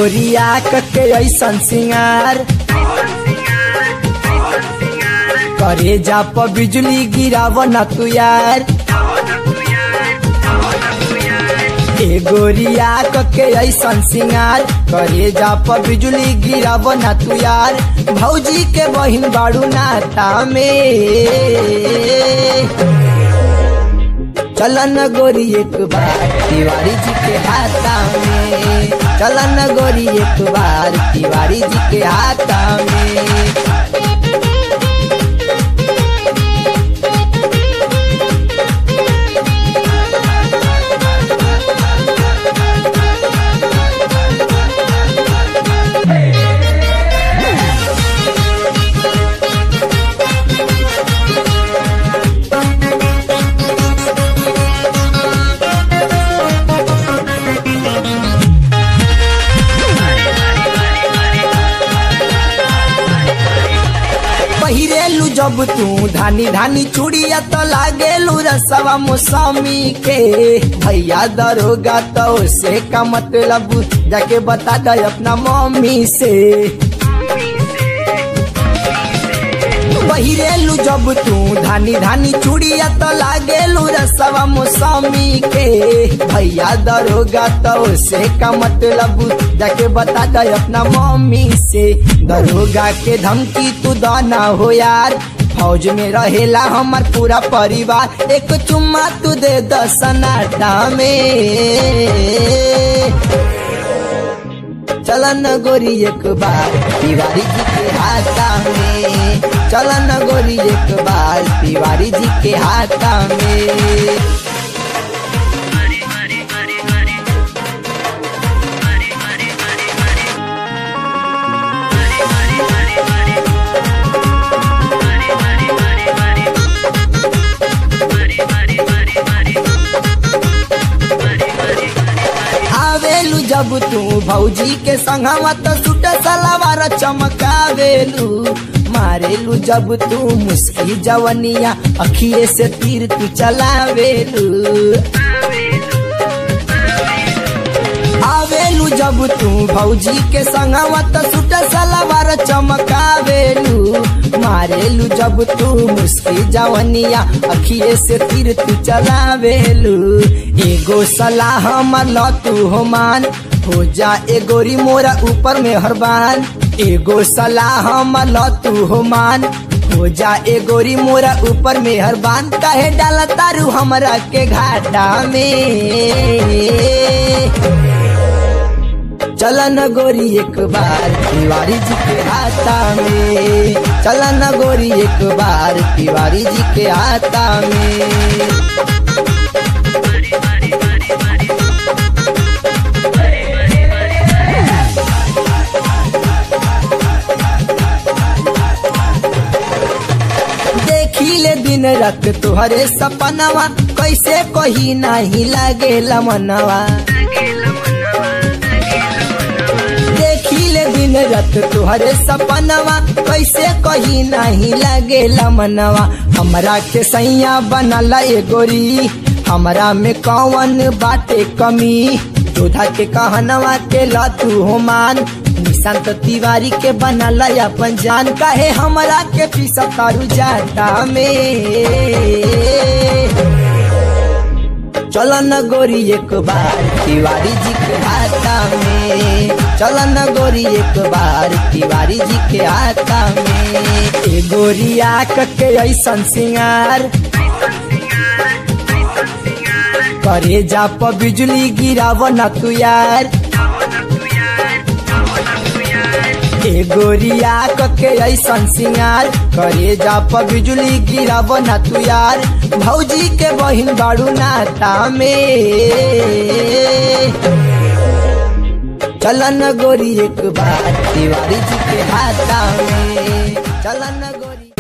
गोरिया कके ऐसन सिंगार करे जा प बिजली गिराव न तू यार। ए गोरिया कके ऐसन सिंगार करे जा प बिजली गिराव न तू यार। भौजी के बहिन बाड़ू नाता में चलन गोरी एक बार तिवारी जी के हाथा में। चलन गोरी एक बार तिवारी जी के हाथा में। पहिरेलू जब तू धानी धानी चूड़िया तो लागेलू रसवा मौसमी के। भैया दरोगा तो से का मतलब जाके बता दे अपना मम्मी से। पहिरेलू जब तू धानी धानी चूड़िया तो लागेलू रसवा मौसमी के। भैया दरोगा तो से का मतलब जाके बता दे अपना मम्मी से। दरोगा के धमकी तू दाना हो यार। फौज में रहेला हमार पूरा परिवार। एक चुम्मा तू दे द सन्नाटा में। चलन गोरी एक बार तिवारी जी के हाथा में। चलन गोरी एक बार तिवारी जी के हाथा में। आवेलू जब तू भौजी के संगवा तो सूट सलवार चमकावेलू। मारेलू जब तू मुस्की जवनिया अखिए से तीर तू चलावेलू। आवेलू जब तू भौजी के संगवा तो सूट सलवार चमकावेलू। मारेलू जब तू मुस्की जवनिया अखिए से तीर तू चलावेलू। एगो सलाह मल तू हो मान हो जा ए गोरी मोरा ऊपर मेहरबान। एगो सलाह मल तू हो मान हो जा ए गोरी मोरा ऊपर मेहरबान। काहे डाला तारू हमरा के घाटा में। चलन गोरी एक बार तिवारी जी के हाथा में। चलन गोरी एक बार तिवारी जी के हाथा में। देखिले दिन रात तुहरे सपनवा कैसे कही नहीं लागेला मनवा। देखिले दिन रात तुहरे सपनवा कैसे कही नहीं लागेला मनवा। हमरा के सैया बनला ए गोरी हमरा में कौन बाटे कमी। जोधा के कहनवा के लतू हो मान निशांत तिवारी के बनला अपन जान। काहे हमरा के पीसा तारू जाता में। चलन गोरी एक बार तिवारी जी के हाथा में। चलन गोरी एक बार तिवारी जी के हाथा में। ए गोरिया कके ऐसन सिंगार करे जा प बिजली गिराव न तू यार। ए गोरिया कके ऐसन सिंगार करे जा प बिजली गिराव न तू यार। भौजी के बहिन बाड़ू नाता में चलन गोरी एक बार तिवारी जी के हाथा में। चलन गोरी।